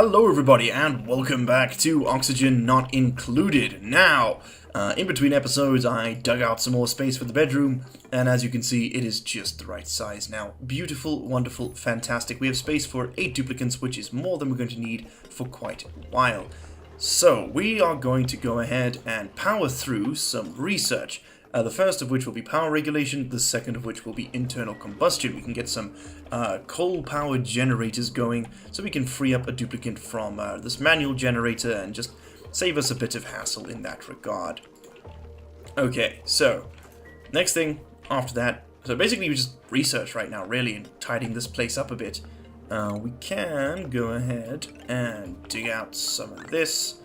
Hello everybody and welcome back to Oxygen Not Included. Now, in between episodes I dug out some more space for the bedroom, and as you can see it is just the right size now. Beautiful, wonderful, fantastic. We have space for 8 duplicants, which is more than we're going to need for quite a while. So we are going to go ahead and power through some research. The first of which will be power regulation, the second of which will be internal combustion. We can get some coal-powered generators going so we can free up a duplicant from this manual generator and just save us a bit of hassle in that regard. Okay, so next thing after that, so basically we just research right now really and tidying this place up a bit. We can go ahead and dig out some of this.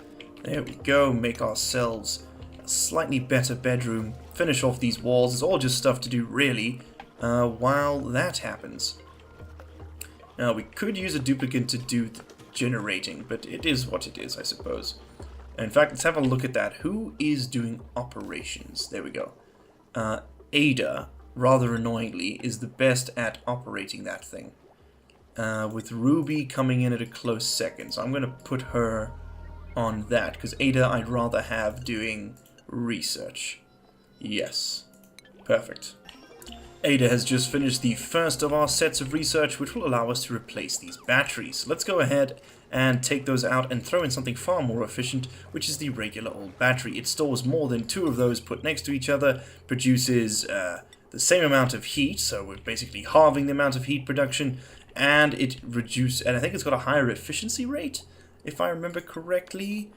There we go, make ourselves a slightly better bedroom. Finish off these walls. It's all just stuff to do really while that happens. Now we could use a duplicant to do the generating, but it is what it is, I suppose. In fact, let's have a look at that. Who is doing operations? There we go. Ada, rather annoyingly, is the best at operating that thing. With Ruby coming in at a close second. So I'm going to put her on that, because Ada I'd rather have doing research. Yes. Perfect. Ada has just finished the first of our sets of research, which will allow us to replace these batteries. Let's go ahead and take those out and throw in something far more efficient, which is the regular old battery. It stores more than 2 of those put next to each other, produces the same amount of heat, so we're basically halving the amount of heat production, and I think it's got a higher efficiency rate, if I remember correctly.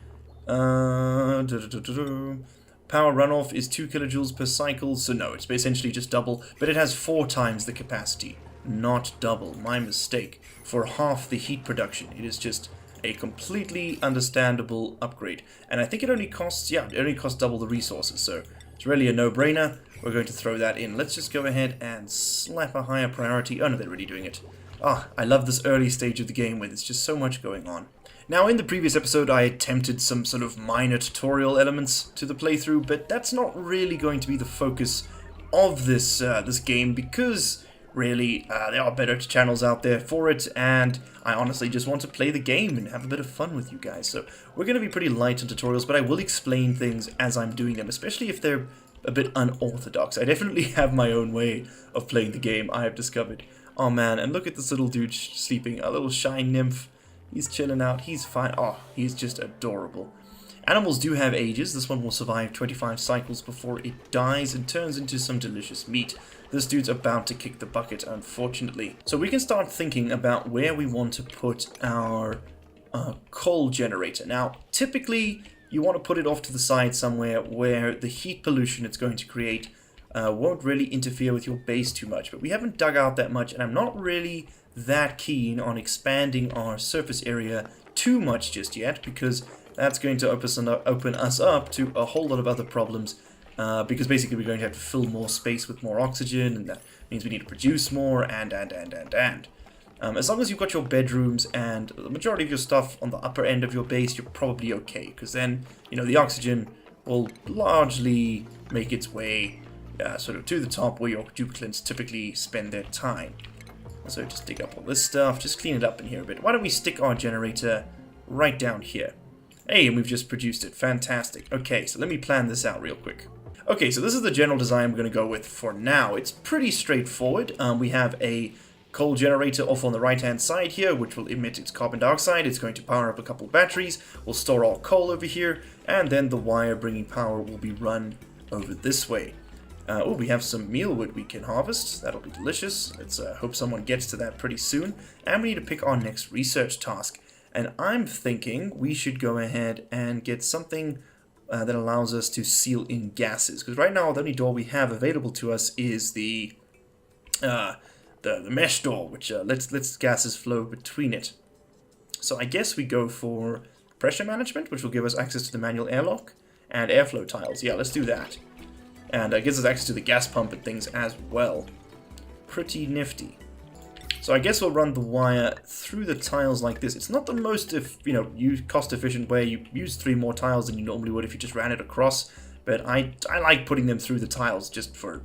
Power runoff is 2 kilojoules per cycle, so no, it's essentially just double, but it has 4 times the capacity, not double, my mistake, for half the heat production. It is just a completely understandable upgrade, and I think it only costs double the resources, so it's really a no-brainer. We're going to throw that in. Let's just go ahead and slap a higher priority. Oh no, they're already doing it. I love this early stage of the game where there's just so much going on. Now, in the previous episode, I attempted some sort of minor tutorial elements to the playthrough, but that's not really going to be the focus of this game, because really there are better channels out there for it, and I honestly just want to play the game and have a bit of fun with you guys. So we're going to be pretty light on tutorials, but I will explain things as I'm doing them, especially if they're a bit unorthodox. I definitely have my own way of playing the game, I have discovered. Oh man, and look at this little dude sleeping, a little shy nymph. He's chilling out, he's fine. Oh, he's just adorable. Animals do have ages. This one will survive 25 cycles before it dies and turns into some delicious meat. This dude's about to kick the bucket, unfortunately. So we can start thinking about where we want to put our coal generator. Now, typically, you want to put it off to the side somewhere where the heat pollution it's going to create won't really interfere with your base too much. But we haven't dug out that much, and I'm not really that keen on expanding our surface area too much just yet, because that's going to open us up to a whole lot of other problems, because basically we're going to have to fill more space with more oxygen, and that means we need to produce more, and. As long as you've got your bedrooms and the majority of your stuff on the upper end of your base, you're probably okay, because then, you know, the oxygen will largely make its way sort of to the top where your duplicants typically spend their time. So just dig up all this stuff, just clean it up in here a bit. Why don't we stick our generator right down here? Hey, and we've just produced it. Fantastic. Okay, so let me plan this out real quick. Okay, so this is the general design we're going to go with for now. It's pretty straightforward. We have a coal generator off on the right-hand side here, which will emit its carbon dioxide. It's going to power up a couple of batteries. We'll store our coal over here, and then the wire bringing power will be run over this way. Oh, we have some mealwood we can harvest. That'll be delicious. Let's hope someone gets to that pretty soon. And we need to pick our next research task. And I'm thinking we should go ahead and get something that allows us to seal in gases. Because right now the only door we have available to us is the mesh door, which lets gases flow between it. So I guess we go for pressure management, which will give us access to the manual airlock, and airflow tiles. Yeah, let's do that. And gives us access to the gas pump and things as well. Pretty nifty. So I guess we'll run the wire through the tiles like this. It's not the most, cost-efficient way. You use 3 more tiles than you normally would if you just ran it across. But I like putting them through the tiles just for,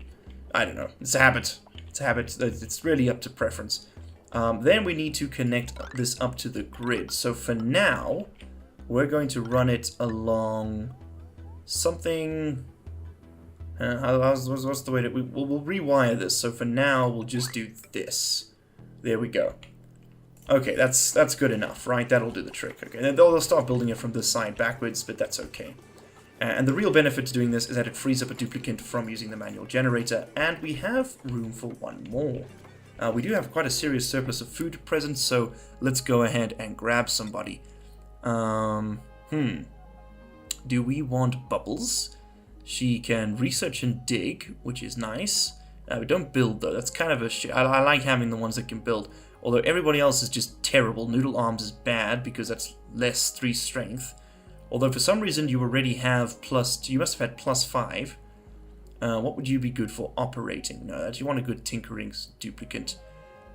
I don't know, it's a habit. It's a habit. It's really up to preference. Then we need to connect this up to the grid. So for now, we're going to run it along something... what's the way that we'll rewire this. So for now, we'll just do this. There we go. Okay, that's good enough, right? That'll do the trick. Okay, then they'll start building it from this side backwards, but that's okay. And the real benefit to doing this is that it frees up a duplicate from using the manual generator, and we have room for one more. We do have quite a serious surplus of food present, so let's go ahead and grab somebody. Do we want Bubbles? She can research and dig, which is nice. We don't build, though. That's kind of a shit. I like having the ones that can build. Although everybody else is just terrible. Noodle Arms is bad because that's less 3 strength. Although for some reason you already have plus... You must have had +5. What would you be good for? Operating. No, you want a good tinkering duplicate.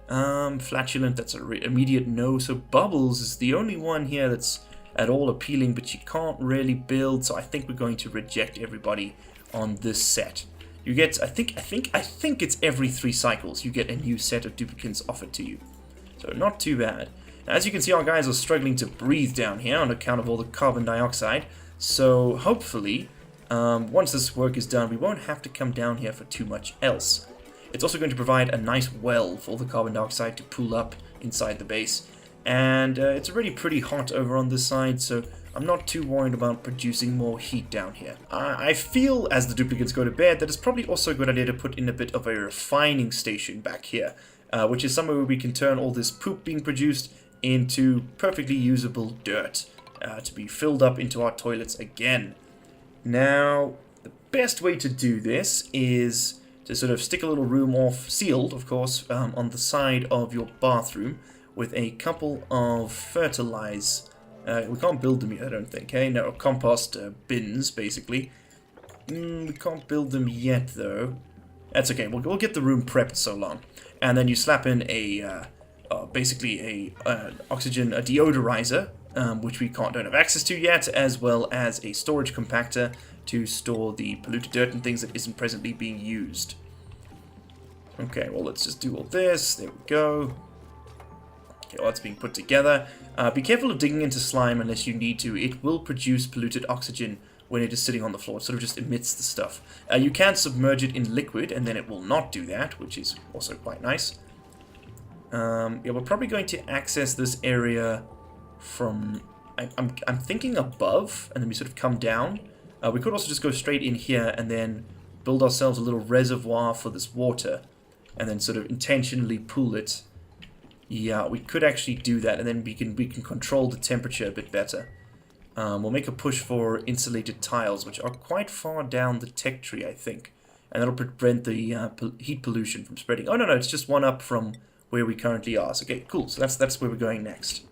Flatulent, that's an immediate no. So Bubbles is the only one here that's at all appealing, but you can't really build. So I think we're going to reject everybody on this set. You get, I think it's every 3 cycles you get a new set of duplicates offered to you. So not too bad. Now, as you can see, our guys are struggling to breathe down here on account of all the carbon dioxide. So hopefully, once this work is done, we won't have to come down here for too much else. It's also going to provide a nice well for the carbon dioxide to pool up inside the base. And it's already pretty hot over on this side, so I'm not too worried about producing more heat down here. I feel, as the duplicates go to bed, that it's probably also a good idea to put in a bit of a refining station back here, which is somewhere where we can turn all this poop being produced into perfectly usable dirt to be filled up into our toilets again. Now, the best way to do this is to sort of stick a little room off, sealed, of course, on the side of your bathroom with a couple of fertilize. We can't build them yet, I don't think. Hey, no, compost bins, basically. We can't build them yet, though. That's okay. We'll get the room prepped so long, and then you slap in a basically a oxygen deodorizer, which we don't have access to yet, as well as a storage compactor to store the polluted dirt and things that isn't presently being used. Okay, well, let's just do all this. There we go. Okay, well, that's being put together. Be careful of digging into slime unless you need to. It will produce polluted oxygen when it is sitting on the floor. It sort of just emits the stuff. You can submerge it in liquid, and then it will not do that, which is also quite nice. Yeah, we're probably going to access this area from... I'm thinking above, and then we sort of come down. We could also just go straight in here and then build ourselves a little reservoir for this water, and then sort of intentionally pool it. Yeah, we could actually do that, and then we can control the temperature a bit better. We'll make a push for insulated tiles, which are quite far down the tech tree, I think, and that'll prevent the heat pollution from spreading. Oh no, it's just one up from where we currently are. So, okay, cool. So that's where we're going next.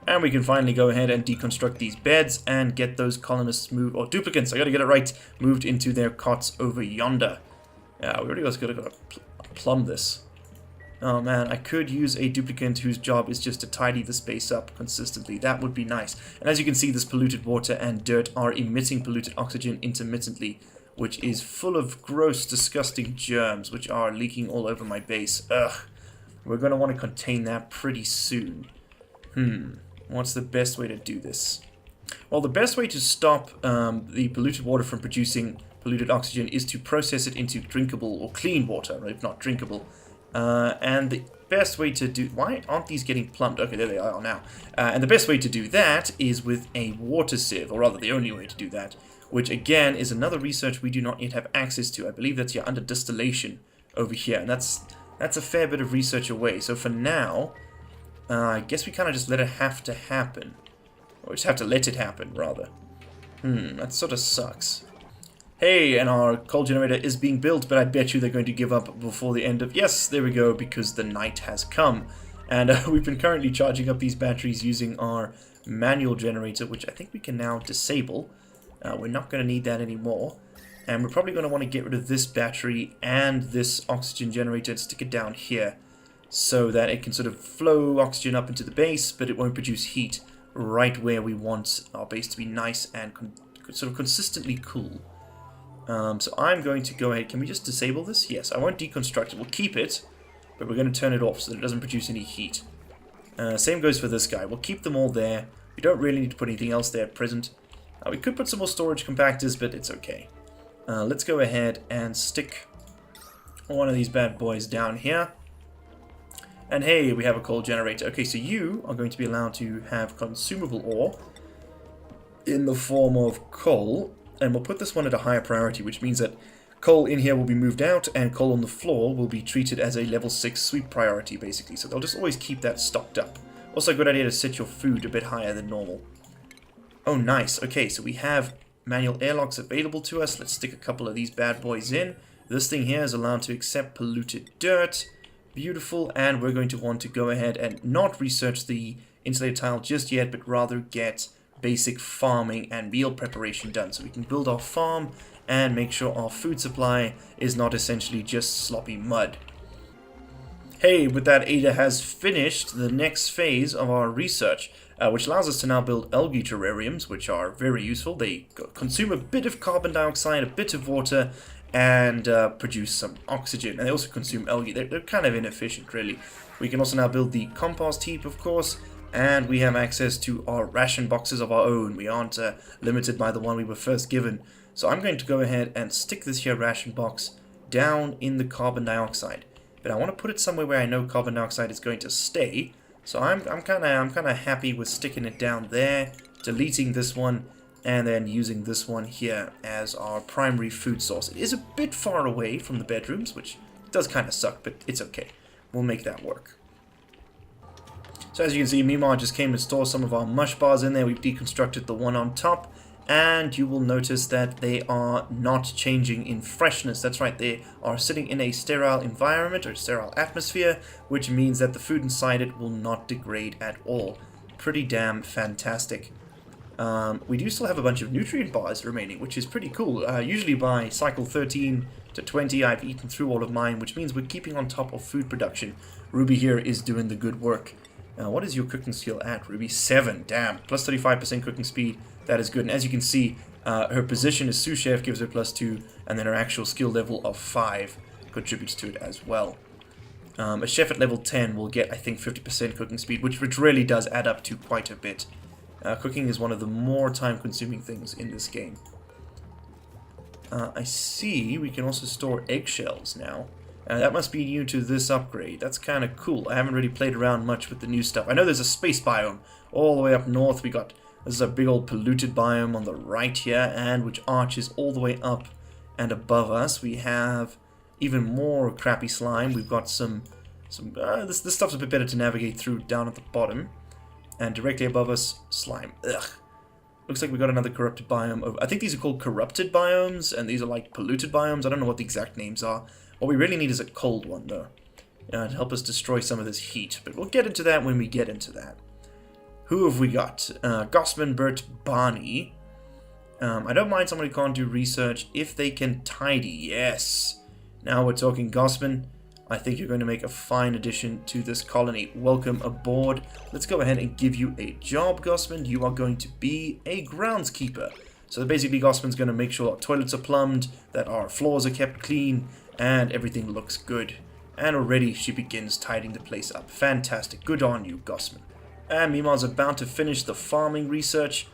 And we can finally go ahead and deconstruct these beds and get those colonists moved, or duplicates, I gotta get it right, moved into their cots over yonder. Yeah, we already gotta plumb this. Oh man, I could use a duplicate whose job is just to tidy the space up consistently. That would be nice. And as you can see, this polluted water and dirt are emitting polluted oxygen intermittently, which is full of gross, disgusting germs, which are leaking all over my base. Ugh. We're going to want to contain that pretty soon. What's the best way to do this? Well, the best way to stop the polluted water from producing polluted oxygen is to process it into drinkable or clean water, if not drinkable. And the best way to do... Why aren't these getting plumbed? Okay, there they are now. And the best way to do that is with a water sieve, or rather the only way to do that, which again is another research we do not yet have access to. I believe that's under distillation over here, and that's a fair bit of research away. So for now, I guess we kind of just let it have to happen. Or just have to let it happen, rather. That sort of sucks. Hey, and our coal generator is being built, but I bet you they're going to give up before the end of... Yes, there we go, because the night has come. And we've been currently charging up these batteries using our manual generator, which I think we can now disable. We're not going to need that anymore. And we're probably going to want to get rid of this battery and this oxygen generator and stick it down here, so that it can sort of flow oxygen up into the base, but it won't produce heat right where we want our base to be nice and sort of consistently cool. So I'm going to go ahead. Can we just disable this? Yes, I won't deconstruct it. We'll keep it, but we're going to turn it off so that it doesn't produce any heat. Same goes for this guy. We'll keep them all there. We don't really need to put anything else there at present. We could put some more storage compactors, but it's okay. Let's go ahead and stick one of these bad boys down here. And hey, we have a coal generator. Okay, so you are going to be allowed to have consumable ore in the form of coal. And we'll put this one at a higher priority, which means that coal in here will be moved out, and coal on the floor will be treated as a level 6 sweep priority, basically. So they'll just always keep that stocked up. Also a good idea to set your food a bit higher than normal. Oh, nice. Okay, so we have manual airlocks available to us. Let's stick a couple of these bad boys in. This thing here is allowed to accept polluted dirt. Beautiful. And we're going to want to go ahead and not research the insulated tile just yet, but rather get basic farming and meal preparation done, so we can build our farm and make sure our food supply is not essentially just sloppy mud. Hey, with that, Ada has finished the next phase of our research, which allows us to now build algae terrariums, which are very useful. They consume a bit of carbon dioxide, a bit of water, and produce some oxygen. And they also consume algae. They're kind of inefficient, really. We can also now build the compost heap, of course, and we have access to our ration boxes of our own. We aren't limited by the one we were first given. So I'm going to go ahead and stick this here ration box down in the carbon dioxide. But I want to put it somewhere where I know carbon dioxide is going to stay. So I'm kind of happy with sticking it down there, deleting this one, and then using this one here as our primary food source. It is a bit far away from the bedrooms, which does kind of suck, but it's okay. We'll make that work. So as you can see, Mima just came and stored some of our mush bars in there. We've deconstructed the one on top, and you will notice that they are not changing in freshness. That's right, they are sitting in a sterile environment or sterile atmosphere, which means that the food inside it will not degrade at all. Pretty damn fantastic. We do still have a bunch of nutrient bars remaining, which is pretty cool. Usually by cycle 13 to 20, I've eaten through all of mine, which means we're keeping on top of food production. Ruby here is doing the good work. What is your cooking skill at, Ruby? 7. Damn. Plus 35% cooking speed. That is good. And as you can see, her position as sous chef gives her +2, and then her actual skill level of 5 contributes to it as well. A chef at level 10 will get, I think, 50% cooking speed, which really does add up to quite a bit. Cooking is one of the more time-consuming things in this game. I see we can also store eggshells now. That must be new to this upgrade. That's kind of cool. I haven't really played around much with the new stuff. I know there's a space biome all the way up north. This is a big old polluted biome on the right here, and which arches all the way up and above us. We have even more crappy slime. We've got this stuff's a bit better to navigate through down at the bottom. And directly above us, slime. Ugh. Looks like we got another corrupted biome. I think these are called corrupted biomes, and these are like polluted biomes. I don't know what the exact names are. What we really need is a cold one, though, to help us destroy some of this heat. But we'll get into that when we get into that. Who have we got? Gossman, Bert, Barney. I don't mind someone who can't do research if they can tidy. Yes. Now we're talking, Gossman. I think you're going to make a fine addition to this colony. Welcome aboard. Let's go ahead and give you a job, Gossman. You are going to be a groundskeeper. So basically, Gossman's going to make sure our toilets are plumbed, that our floors are kept clean, and everything looks good. And already she begins tidying the place up. Fantastic. Good on you, Gossman. And Mima's about to finish the farming research.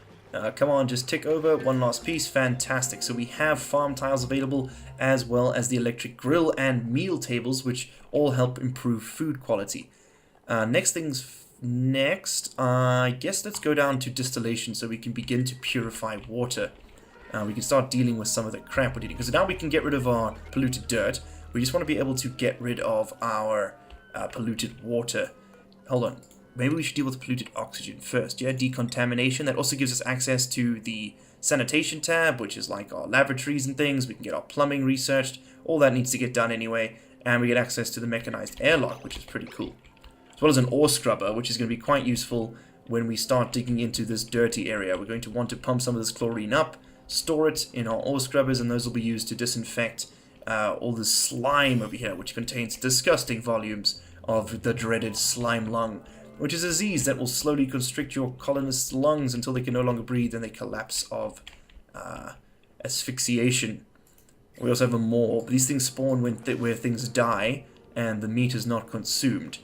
Come on, just tick over. One last piece. Fantastic. So we have farm tiles available, as well as the electric grill and meal tables, which all help improve food quality. Next, I guess let's go down to distillation so we can begin to purify water. We can start dealing with some of the crap we're dealing, because now we can get rid of our polluted dirt. We just want to be able to get rid of our polluted water. Hold on. Maybe we should deal with polluted oxygen first, yeah? Decontamination. That also gives us access to the sanitation tab, which is like our lavatories and things. We can get our plumbing researched. All that needs to get done anyway. And we get access to the mechanized airlock, which is pretty cool. As well as an ore scrubber, which is going to be quite useful when we start digging into this dirty area. We're going to want to pump some of this chlorine up, store it in our ore scrubbers, and those will be used to disinfect all the slime over here, which contains disgusting volumes of the dreaded slime lung, which is a disease that will slowly constrict your colonists' lungs until they can no longer breathe and they collapse of asphyxiation. We also have a morb. These things spawn where things die, and the meat is not consumed.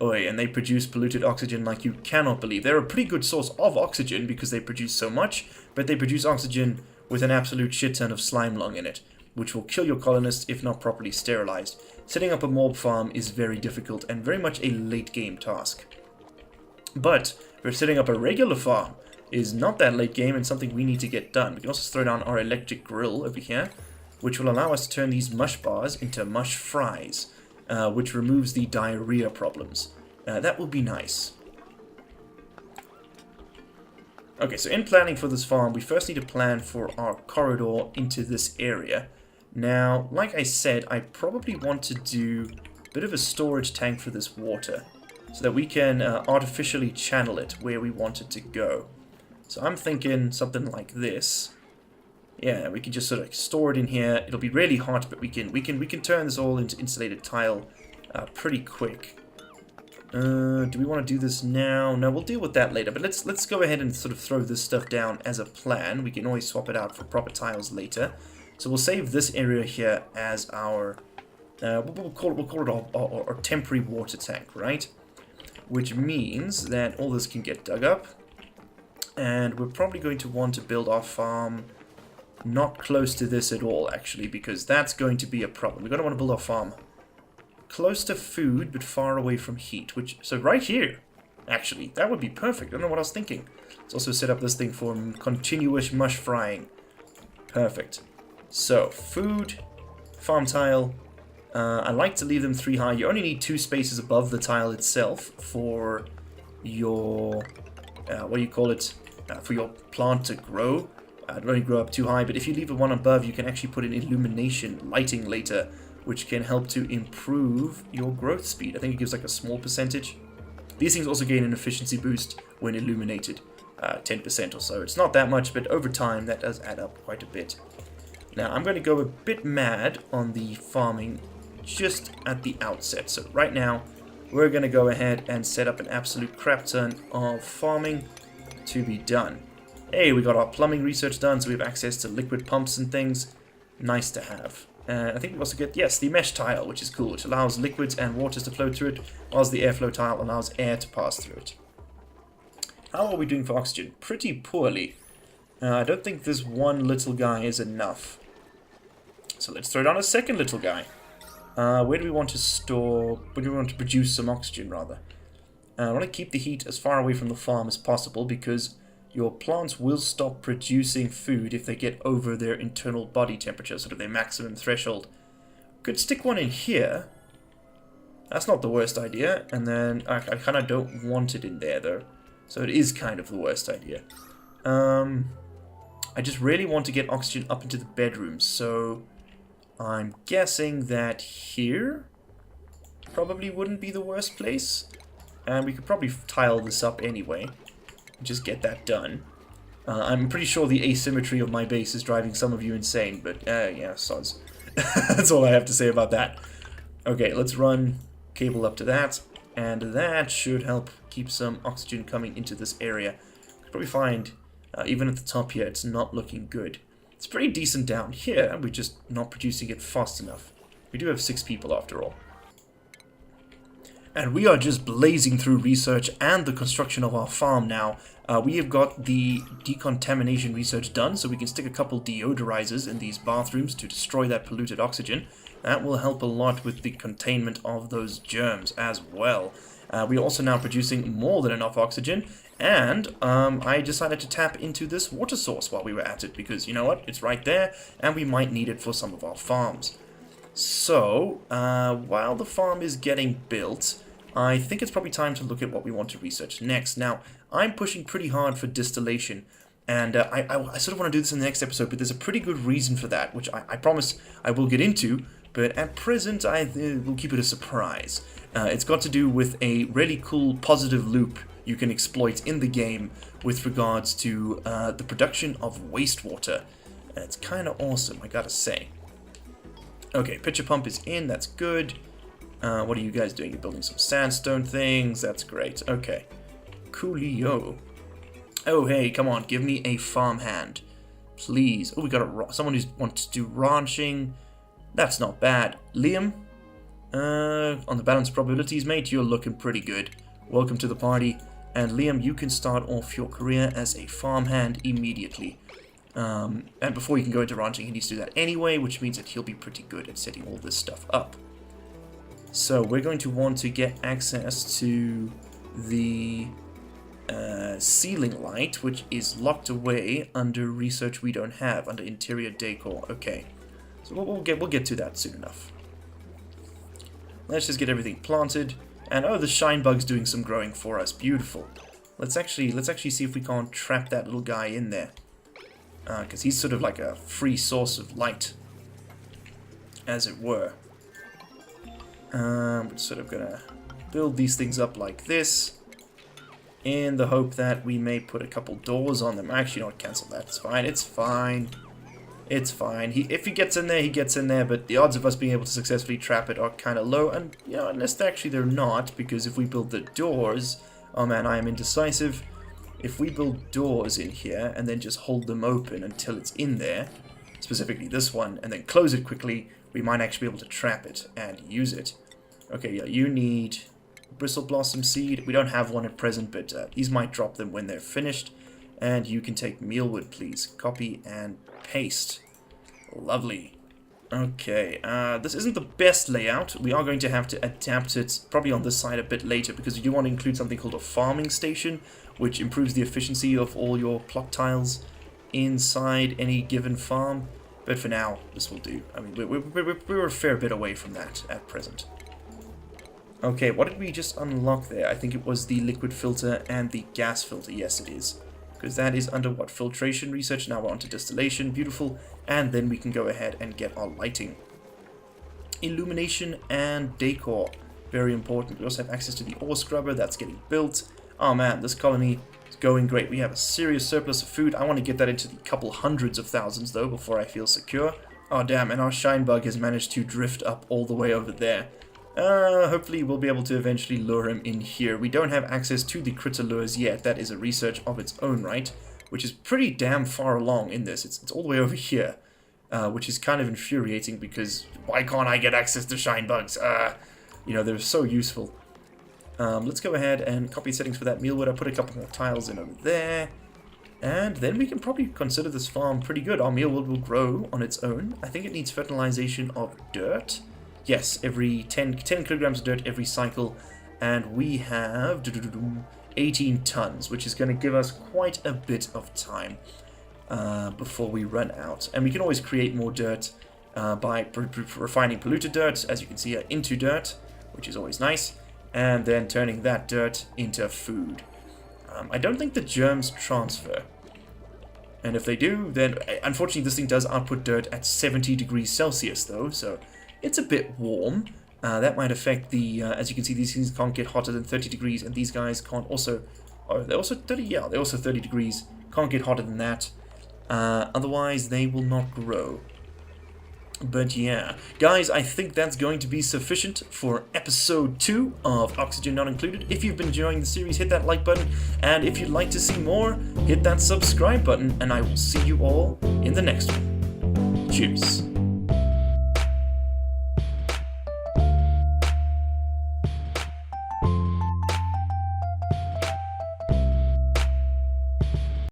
Oi, and they produce polluted oxygen like you cannot believe. They're a pretty good source of oxygen because they produce so much, but they produce oxygen with an absolute shit ton of slime lung in it, which will kill your colonists if not properly sterilized. Setting up a mob farm is very difficult and very much a late game task. But for setting up a regular farm is not that late game and something we need to get done. We can also throw down our electric grill over here, which will allow us to turn these mush bars into mush fries, which removes the diarrhea problems. That will be nice. Okay, so in planning for this farm, we first need to plan for our corridor into this area. Now, like I said, I probably want to do a bit of a storage tank for this water, so that we can artificially channel it where we want it to go. So I'm thinking something like this. Yeah, we can just sort of store it in here. It'll be really hot, but we can turn this all into insulated tile pretty quick. Do we want to do this now? No, we'll deal with that later. But let's go ahead and sort of throw this stuff down as a plan. We can always swap it out for proper tiles later. So we'll save this area here as our we'll call it our temporary water tank, right? Which means that all this can get dug up, and we're probably going to want to build our farm not close to this at all, actually, because that's going to be a problem. We're going to want to build our farm close to food, but far away from heat, so right here, actually, that would be perfect. I don't know what I was thinking. Let's also set up this thing for continuous mush frying. Perfect. So, food, farm tile. I like to leave them 3 high. You only need 2 spaces above the tile itself for your, what do you call it, for your plant to grow. It won't grow up too high, but if you leave the one above, you can actually put in illumination, lighting later, which can help to improve your growth speed. I think it gives like a small percentage. These things also gain an efficiency boost when illuminated, 10% or so. It's not that much, but over time that does add up quite a bit. Now I'm going to go a bit mad on the farming just at the outset. So right now we're going to go ahead and set up an absolute crap ton of farming to be done. Hey, we got our plumbing research done, so we have access to liquid pumps and things. Nice to have. And I think we also get, yes, the mesh tile, which is cool, which allows liquids and waters to flow through it, whilst the airflow tile allows air to pass through it. How are we doing for oxygen? Pretty poorly. I don't think this one little guy is enough. So let's throw down a second little guy. Where do we want to store, where do we want to produce some oxygen, rather? I want to keep the heat as far away from the farm as possible, because your plants will stop producing food if they get over their internal body temperature, sort of their maximum threshold. Could stick one in here. That's not the worst idea. And then I kind of don't want it in there, though. So it is kind of the worst idea. I just really want to get oxygen up into the bedrooms, so I'm guessing that here probably wouldn't be the worst place. And we could probably tile this up anyway. Just get that done. I'm pretty sure the asymmetry of my base is driving some of you insane, but yeah, sods. That's all I have to say about that. Okay, let's run cable up to that, and that should help keep some oxygen coming into this area. You'll probably find, even at the top here, it's not looking good. It's pretty decent down here, we're just not producing it fast enough. We do have 6 people after all. And we are just blazing through research and the construction of our farm now. We have got the decontamination research done, so we can stick a couple deodorizers in these bathrooms to destroy that polluted oxygen. That will help a lot with the containment of those germs as well. We're also now producing more than enough oxygen, and I decided to tap into this water source while we were at it, because you know what, it's right there, and we might need it for some of our farms. So, while the farm is getting built, I think it's probably time to look at what we want to research next. Now, I'm pushing pretty hard for distillation, and I sort of want to do this in the next episode, but there's a pretty good reason for that, which I promise I will get into, but at present I will keep it a surprise. It's got to do with a really cool positive loop you can exploit in the game with regards to the production of wastewater. It's kind of awesome, I gotta say. Okay, pitcher pump is in, that's good. What are you guys doing? You're building some sandstone things. That's great. Okay. Coolio. Oh, hey, come on. Give me a farmhand. Please. Oh, we got someone who wants to do ranching. That's not bad. Liam, On the balance probabilities, mate, you're looking pretty good. Welcome to the party. And Liam, you can start off your career as a farmhand immediately. And before you can go into ranching, he needs to do that anyway, which means that he'll be pretty good at setting all this stuff up. So we're going to want to get access to the ceiling light, which is locked away under research we don't have, under interior decor. Okay, so we'll get to that soon enough. Let's just get everything planted. And oh, the shine bug's doing some growing for us. Beautiful. Let's actually see if we can't trap that little guy in there, because he's sort of like a free source of light, as it were. We're sort of gonna build these things up like this, in the hope that we may put a couple doors on them. Actually, not cancel that. It's fine. It's fine. It's fine. If he gets in there, he gets in there, but the odds of us being able to successfully trap it are kind of low, and, you know, unless they're not, because if we build the doors... Oh man, I am indecisive. If we build doors in here, and then just hold them open until it's in there, specifically this one, and then close it quickly, we might actually be able to trap it and use it. Okay, yeah, you need Bristle Blossom Seed. We don't have one at present, but these might drop them when they're finished. And you can take Mealwood, please. Copy and paste. Lovely. Okay, this isn't the best layout. We are going to have to adapt it probably on this side a bit later, because we do want to include something called a farming station, which improves the efficiency of all your plot tiles inside any given farm. But for now, this will do. I mean, we're a fair bit away from that at present. Okay, what did we just unlock there? I think it was the liquid filter and the gas filter. Yes, it is. Because that is under what? Filtration research. Now we're on to distillation. Beautiful. And then we can go ahead and get our lighting. Illumination and decor. Very important. We also have access to the ore scrubber. That's getting built. Oh man, this colony is going great. We have a serious surplus of food. I want to get that into the couple hundreds of thousands, though, before I feel secure. Oh damn, and our shine bug has managed to drift up all the way over there. Hopefully we'll be able to eventually lure him in here. We don't have access to the critter lures yet. That is a research of its own right, which is pretty damn far along in this. It's all the way over here, which is kind of infuriating, because why can't I get access to shine bugs? You know, they're so useful. Let's go ahead and copy settings for that mealwood. I'll put a couple more tiles in over there. And then we can probably consider this farm pretty good. Our mealwood will grow on its own. I think it needs fertilization of dirt. Yes, every 10 kilograms of dirt every cycle, and we have 18 tons, which is going to give us quite a bit of time before we run out. And we can always create more dirt by refining polluted dirt, as you can see, into dirt, which is always nice, and then turning that dirt into food. I don't think the germs transfer. And if they do, then unfortunately this thing does output dirt at 70 degrees Celsius, though, so it's a bit warm. That might affect the, as you can see, these things can't get hotter than 30 degrees, and these guys can't also, oh, they're also 30, yeah, they're also 30 degrees, can't get hotter than that. Otherwise, they will not grow. But yeah, guys, I think that's going to be sufficient for episode 2 of Oxygen Not Included. If you've been enjoying the series, hit that like button, and if you'd like to see more, hit that subscribe button, and I will see you all in the next one. Cheers.